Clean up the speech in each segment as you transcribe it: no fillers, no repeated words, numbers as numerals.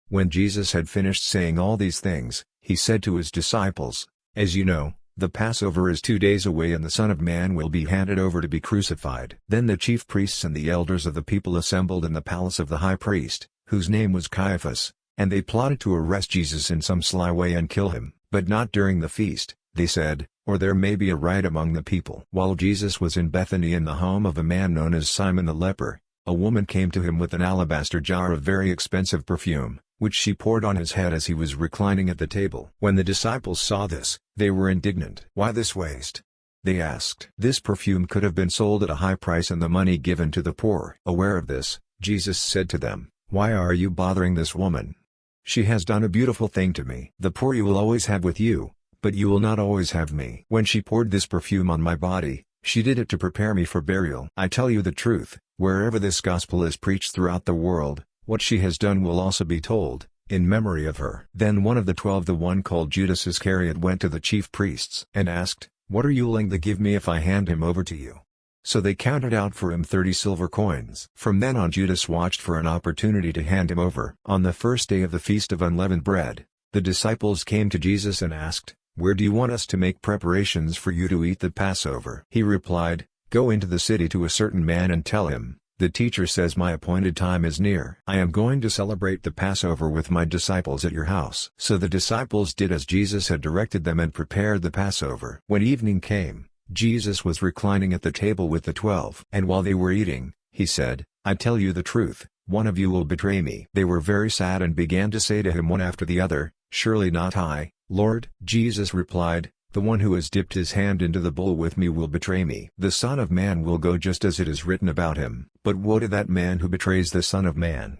When Jesus had finished saying all these things, he said to his disciples, "As you know, the Passover is 2 days away and the Son of Man will be handed over to be crucified." Then the chief priests and the elders of the people assembled in the palace of the high priest, whose name was Caiaphas, and they plotted to arrest Jesus in some sly way and kill him, but not during the feast, they said, or there may be a riot among the people. While Jesus was in Bethany in the home of a man known as Simon the leper, a woman came to him with an alabaster jar of very expensive perfume, which she poured on his head as he was reclining at the table. When the disciples saw this, they were indignant. "Why this waste?" they asked. "This perfume could have been sold at a high price and the money given to the poor." Aware of this, Jesus said to them, "Why are you bothering this woman? She has done a beautiful thing to me. The poor you will always have with you, but you will not always have me. When she poured this perfume on my body, she did it to prepare me for burial. I tell you the truth, wherever this gospel is preached throughout the world, what she has done will also be told, in memory of her." Then one of the 12, the one called Judas Iscariot, went to the chief priests and asked, "What are you willing to give me if I hand him over to you?" So they counted out for him 30 silver coins. From then on Judas watched for an opportunity to hand him over. On the first day of the Feast of Unleavened Bread, the disciples came to Jesus and asked, "Where do you want us to make preparations for you to eat the Passover?" He replied, "Go into the city to a certain man and tell him, 'The teacher says my appointed time is near. I am going to celebrate the Passover with my disciples at your house.'" So the disciples did as Jesus had directed them and prepared the Passover. When evening came, Jesus was reclining at the table with the 12. And while they were eating, he said, "I tell you the truth, one of you will betray me." They were very sad and began to say to him one after the other, "Surely not I, Lord." Jesus replied, "The one who has dipped his hand into the bowl with me will betray me. The Son of Man will go just as it is written about him, but woe to that man who betrays the Son of Man.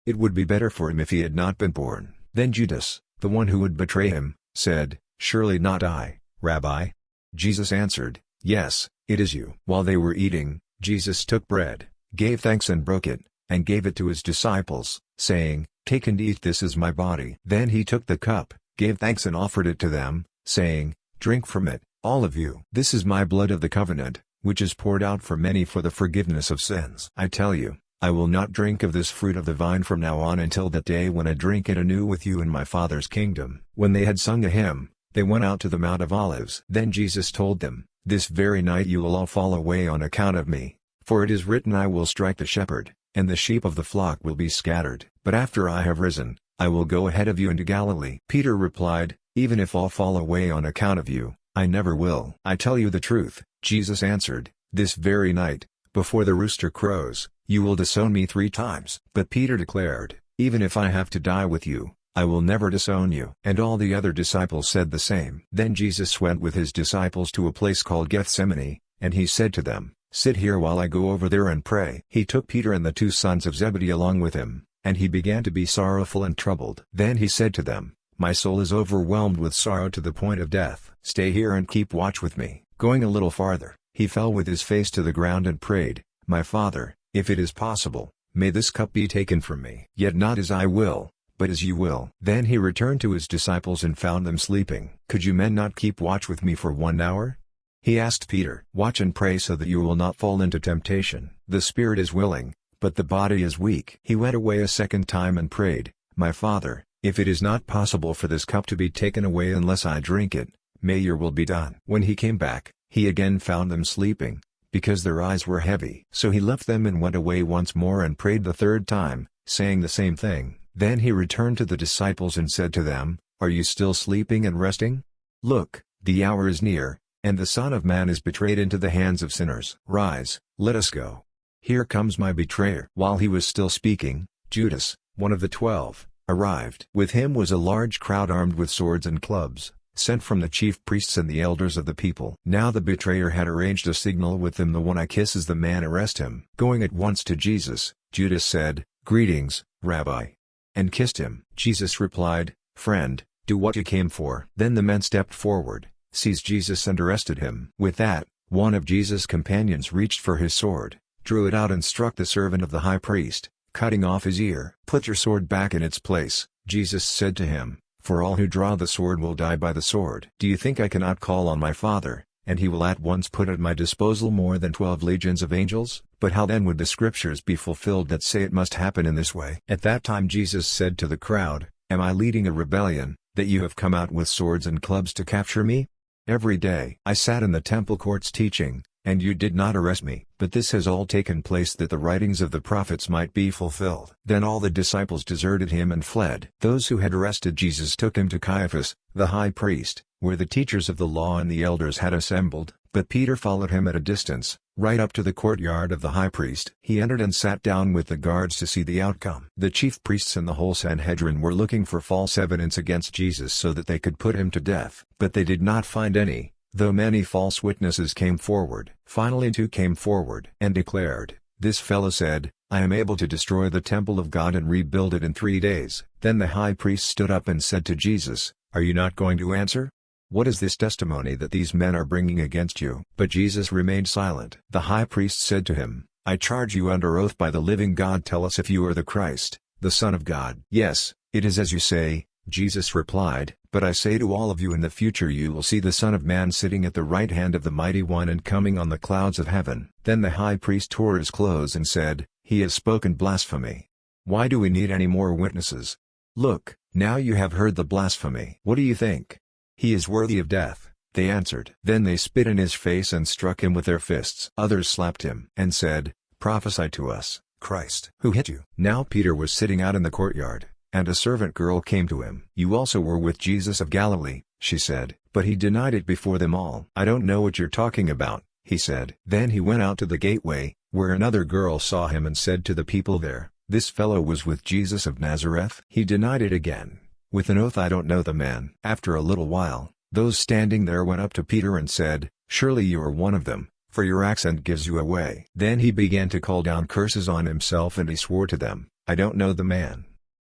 It would be better for him if he had not been born." Then Judas, the one who would betray him, said, "Surely not I, Rabbi." Jesus answered, "Yes, it is you." While they were eating, Jesus took bread, gave thanks and broke it, and gave it to his disciples, saying, "Take and eat, this is my body." Then he took the cup, gave thanks and offered it to them, saying, "Drink from it, all of you. This is my blood of the covenant, which is poured out for many for the forgiveness of sins. I tell you, I will not drink of this fruit of the vine from now on until that day when I drink it anew with you in my Father's kingdom." When they had sung a hymn, they went out to the Mount of Olives. Then Jesus told them, "This very night you will all fall away on account of me, for it is written, I will strike the shepherd, and the sheep of the flock will be scattered. But after I have risen, I will go ahead of you into Galilee." Peter replied, "Even if all fall away on account of you, I never will." "I tell you the truth," Jesus answered, "this very night, before the rooster crows, you will disown me 3 times." But Peter declared, "Even if I have to die with you, I will never disown you." And all the other disciples said the same. Then Jesus went with his disciples to a place called Gethsemane, and he said to them, "Sit here while I go over there and pray." He took Peter and the 2 sons of Zebedee along with him, and he began to be sorrowful and troubled. Then he said to them, "My soul is overwhelmed with sorrow to the point of death. Stay here and keep watch with me." Going a little farther, he fell with his face to the ground and prayed, "My Father, if it is possible, may this cup be taken from me. Yet not as I will, but as you will." Then he returned to his disciples and found them sleeping. "Could you men not keep watch with me for 1 hour?" he asked Peter. "Watch and pray so that you will not fall into temptation. The spirit is willing, but the body is weak." He went away a second time and prayed, "My Father, if it is not possible for this cup to be taken away unless I drink it, may your will be done." When he came back, he again found them sleeping, because their eyes were heavy. So he left them and went away once more and prayed the 3rd time, saying the same thing. Then he returned to the disciples and said to them, "Are you still sleeping and resting? Look, the hour is near, and the Son of Man is betrayed into the hands of sinners. Rise, let us go. Here comes my betrayer." While he was still speaking, Judas, one of the 12, arrived. With him was a large crowd armed with swords and clubs, sent from the chief priests and the elders of the people. Now the betrayer had arranged a signal with them: "The one I kiss is the man, arrest him." Going at once to Jesus, Judas said, "Greetings, Rabbi," and kissed him. Jesus replied, "Friend, do what you came for." Then the men stepped forward, seized Jesus and arrested him. With that, one of Jesus' companions reached for his sword, drew it out and struck the servant of the high priest, cutting off his ear. "Put your sword back in its place," Jesus said to him, "for all who draw the sword will die by the sword. Do you think I cannot call on my Father, and he will at once put at my disposal more than 12 legions of angels? But how then would the scriptures be fulfilled that say it must happen in this way?" At that time Jesus said to the crowd, "Am I leading a rebellion, that you have come out with swords and clubs to capture me? Every day I sat in the temple courts teaching, and you did not arrest me. But this has all taken place that the writings of the prophets might be fulfilled." Then all the disciples deserted him and fled. Those who had arrested Jesus took him to Caiaphas, the high priest, where the teachers of the law and the elders had assembled, but Peter followed him at a distance, right up to the courtyard of the high priest. He entered and sat down with the guards to see the outcome. The chief priests and the whole Sanhedrin were looking for false evidence against Jesus so that they could put him to death. But they did not find any, though many false witnesses came forward. Finally 2 came forward and declared, "This fellow said, I am able to destroy the temple of God and rebuild it in 3 days." Then the high priest stood up and said to Jesus, "Are you not going to answer? What is this testimony that these men are bringing against you?" But Jesus remained silent. The high priest said to him, "I charge you under oath by the living God, tell us if you are the Christ, the Son of God." "Yes, it is as you say," Jesus replied, "but I say to all of you, in the future you will see the Son of Man sitting at the right hand of the Mighty One and coming on the clouds of heaven." Then the high priest tore his clothes and said, "He has spoken blasphemy. Why do we need any more witnesses? Look, now you have heard the blasphemy. What do you think? He is worthy of death," they answered. Then they spit in his face and struck him with their fists. Others slapped him and said, "Prophesy to us, Christ. Who hit you?" Now Peter was sitting out in the courtyard, and a servant girl came to him. "You also were with Jesus of Galilee," she said. But he denied it before them all. "I don't know what you're talking about," he said. Then he went out to the gateway, where another girl saw him and said to the people there, "This fellow was with Jesus of Nazareth." He denied it again, with an oath, "I don't know the man." After a little while, those standing there went up to Peter and said, "Surely you are one of them, for your accent gives you away." Then he began to call down curses on himself and he swore to them, "I don't know the man."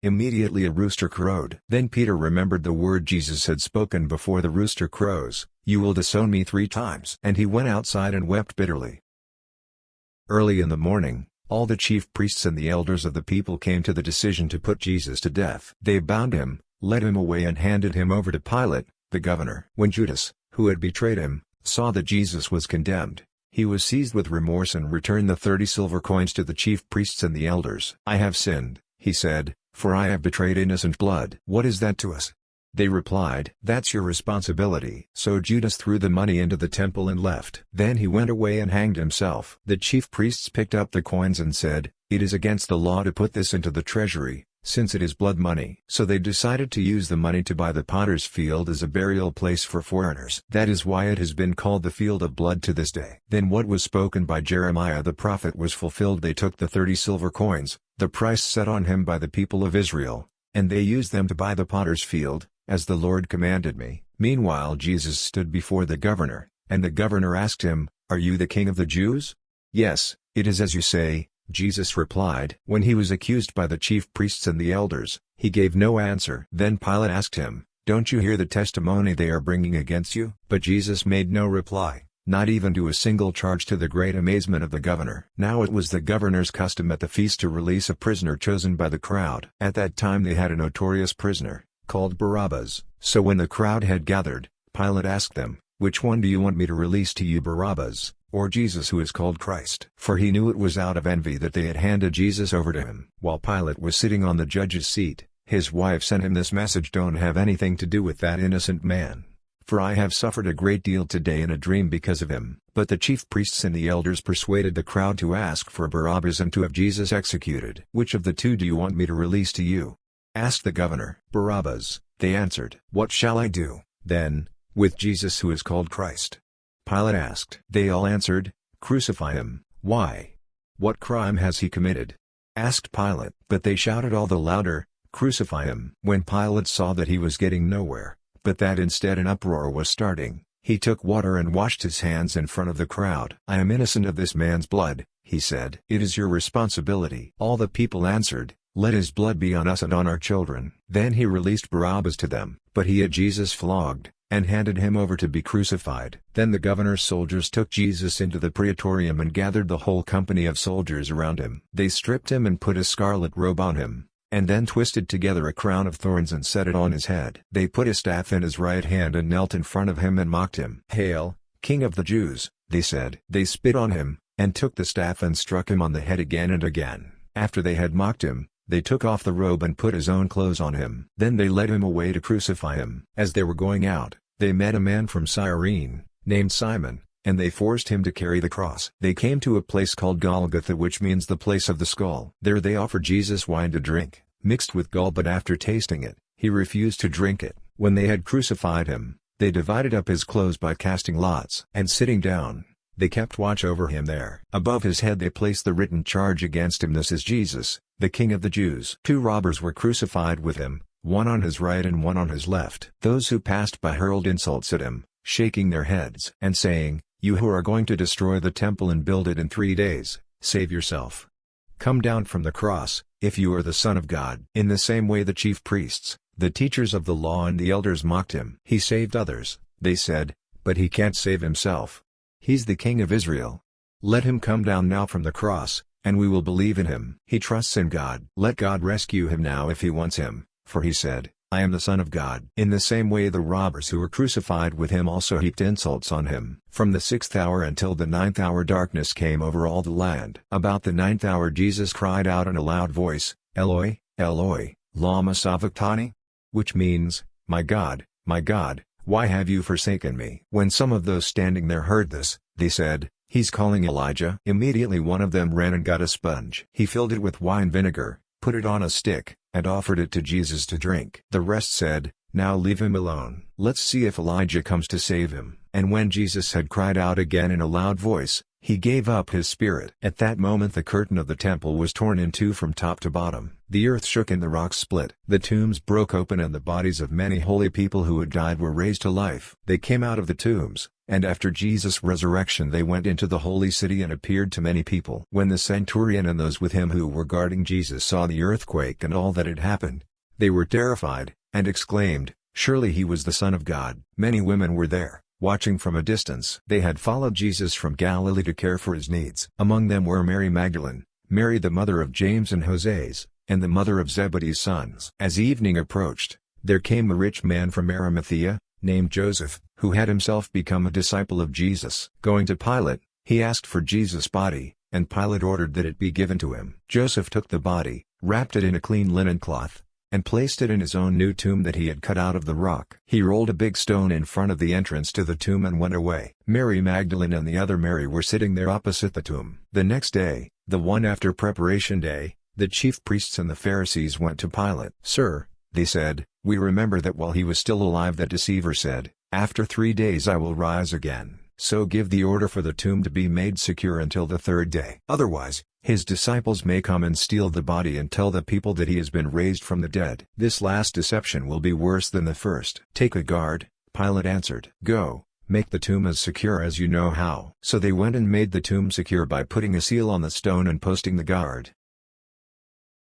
Immediately a rooster crowed. Then Peter remembered the word Jesus had spoken before the rooster crows, "You will disown me 3 times." And he went outside and wept bitterly. Early in the morning, all the chief priests and the elders of the people came to the decision to put Jesus to death. They bound him, led him away and handed him over to Pilate, the governor. When Judas, who had betrayed him, saw that Jesus was condemned, he was seized with remorse and returned the 30 silver coins to the chief priests and the elders. "I have sinned," he said, "for I have betrayed innocent blood." "What is that to us?" they replied. "That's your responsibility." So Judas threw the money into the temple and left. Then he went away and hanged himself. The chief priests picked up the coins and said, "It is against the law to put this into the treasury, since it is blood money." So they decided to use the money to buy the potter's field as a burial place for foreigners. That is why it has been called the field of blood to this day. Then what was spoken by Jeremiah the prophet was fulfilled. They took the 30 silver coins, the price set on him by the people of Israel, and they used them to buy the potter's field, as the Lord commanded me. Meanwhile Jesus stood before the governor, and the governor asked him, "Are you the king of the Jews?" "Yes, it is as you say," Jesus replied. When he was accused by the chief priests and the elders, he gave no answer. Then Pilate asked him, "Don't you hear the testimony they are bringing against you?" But Jesus made no reply, not even to a single charge, to the great amazement of the governor. Now it was the governor's custom at the feast to release a prisoner chosen by the crowd. At that time they had a notorious prisoner, called Barabbas. So when the crowd had gathered, Pilate asked them, "Which one do you want me to release to you, Barabbas, or Jesus who is called Christ?" For he knew it was out of envy that they had handed Jesus over to him. While Pilate was sitting on the judge's seat, his wife sent him this message, "Don't have anything to do with that innocent man, for I have suffered a great deal today in a dream because of him." But the chief priests and the elders persuaded the crowd to ask for Barabbas and to have Jesus executed. "Which of the 2 do you want me to release to you?" asked the governor. "Barabbas," they answered. "What shall I do, then, with Jesus who is called Christ?" Pilate asked. They all answered, "Crucify him." "Why? What crime has he committed?" asked Pilate. But they shouted all the louder, "Crucify him." When Pilate saw that he was getting nowhere, but that instead an uproar was starting, he took water and washed his hands in front of the crowd. "I am innocent of this man's blood," he said. "It is your responsibility." All the people answered, "Let his blood be on us and on our children." Then he released Barabbas to them, but he had Jesus flogged, and handed him over to be crucified. Then the governor's soldiers took Jesus into the praetorium and gathered the whole company of soldiers around him. They stripped him and put a scarlet robe on him, and then twisted together a crown of thorns and set it on his head. They put a staff in his right hand and knelt in front of him and mocked him. "Hail, "King of the Jews," they said. They spit on him, and took the staff and struck him on the head again and again. After they had mocked him, they took off the robe and put his own clothes on him. Then they led him away to crucify him. As they were going out, they met a man from Cyrene, named Simon, and they forced him to carry the cross. They came to a place called Golgotha, which means the place of the skull. There they offered Jesus wine to drink, mixed with gall, but after tasting it, he refused to drink it. When they had crucified him, they divided up his clothes by casting lots. And sitting down, they kept watch over him there. Above his head they placed the written charge against him: "This is Jesus, the King of the Jews." 2 robbers were crucified with him, one on his right and one on his left. Those who passed by hurled insults at him, shaking their heads and saying, "You who are going to destroy the temple and build it in 3 days, save yourself. Come down from the cross, if you are the Son of God." In the same way the chief priests, the teachers of the law and the elders mocked him. "He saved others," they said, "but he can't save himself. He's the King of Israel. Let him come down now from the cross, and we will believe in him. He trusts in God. Let God rescue him now if he wants him, for he said, 'I am the Son of God.'" In the same way the robbers who were crucified with him also heaped insults on him. From the 6th hour until the 9th hour darkness came over all the land. About the 9th hour Jesus cried out in a loud voice, "Eloi, Eloi, lama sabachthani?" which means, my God, why have you forsaken me?" When some of those standing there heard this, they said, "He's calling Elijah." Immediately one of them ran and got a sponge. He filled it with wine vinegar, put it on a stick, and offered it to Jesus to drink. The rest said, "Now leave him alone. Let's see if Elijah comes to save him." And when Jesus had cried out again in a loud voice, he gave up his spirit. At that moment the curtain of the temple was torn in two from top to bottom. The earth shook and the rocks split. The tombs broke open and the bodies of many holy people who had died were raised to life. They came out of the tombs, and after Jesus' resurrection they went into the holy city and appeared to many people. When the centurion and those with him who were guarding Jesus saw the earthquake and all that had happened, they were terrified, and exclaimed, "Surely he was the Son of God." Many women were there, watching from a distance. They had followed Jesus from Galilee to care for his needs. Among them were Mary Magdalene, Mary the mother of James and Joses, and the mother of Zebedee's sons. As evening approached, there came a rich man from Arimathea, named Joseph, who had himself become a disciple of Jesus. Going to Pilate, he asked for Jesus' body, and Pilate ordered that it be given to him. Joseph took the body, wrapped it in a clean linen cloth, and placed it in his own new tomb that he had cut out of the rock. He rolled a big stone in front of the entrance to the tomb and went away. Mary Magdalene and the other Mary were sitting there opposite the tomb. The next day, the one after Preparation Day, the chief priests and the Pharisees went to Pilate. "Sir," they said, "we remember that while he was still alive that deceiver said, 'After 3 days I will rise again.' So give the order for the tomb to be made secure until the 3rd day. Otherwise, his disciples may come and steal the body and tell the people that he has been raised from the dead. This last deception will be worse than the first." "Take a guard," Pilate answered. "Go, make the tomb as secure as you know how." So they went and made the tomb secure by putting a seal on the stone and posting the guard.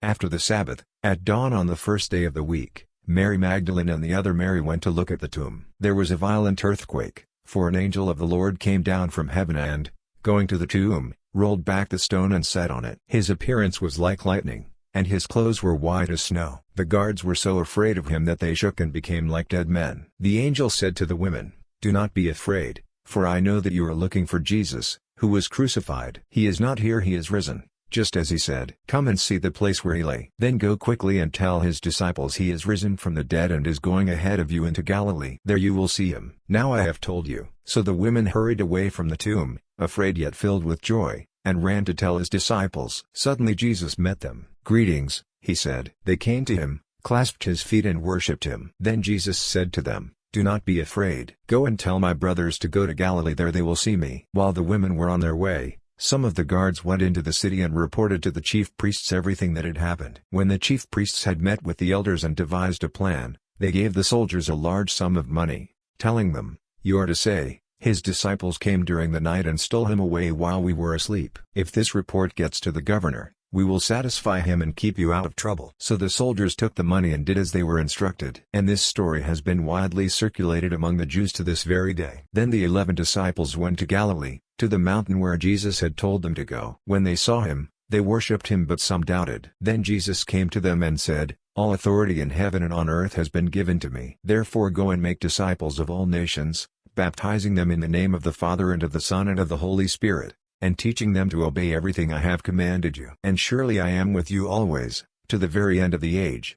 After the Sabbath, at dawn on the 1st day of the week, Mary Magdalene and the other Mary went to look at the tomb. There was a violent earthquake, for an angel of the Lord came down from heaven and, going to the tomb, rolled back the stone and sat on it. His appearance was like lightning, and his clothes were white as snow. The guards were so afraid of him that they shook and became like dead men. The angel said to the women, "Do not be afraid, for I know that you are looking for Jesus, who was crucified. He is not here, he is risen, just as he said. Come and see the place where he lay. Then go quickly and tell his disciples he is risen from the dead and is going ahead of you into Galilee. There you will see him. Now I have told you." So the women hurried away from the tomb, afraid yet filled with joy, and ran to tell his disciples. Suddenly Jesus met them. "Greetings," he said. They came to him, clasped his feet and worshipped him. Then Jesus said to them, "Do not be afraid. Go and tell my brothers to go to Galilee, there they will see me." While the women were on their way, some of the guards went into the city and reported to the chief priests everything that had happened. When the chief priests had met with the elders and devised a plan, they gave the soldiers a large sum of money, telling them, "You are to say, 'His disciples came during the night and stole him away while we were asleep.' If this report gets to the governor, we will satisfy him and keep you out of trouble." So the soldiers took the money and did as they were instructed. And this story has been widely circulated among the Jews to this very day. Then the 11 disciples went to Galilee, to the mountain where Jesus had told them to go. When they saw him, they worshipped him, but some doubted. Then Jesus came to them and said, "All authority in heaven and on earth has been given to me. Therefore go and make disciples of all nations, baptizing them in the name of the Father and of the Son and of the Holy Spirit, and teaching them to obey everything I have commanded you. And surely I am with you always, to the very end of the age."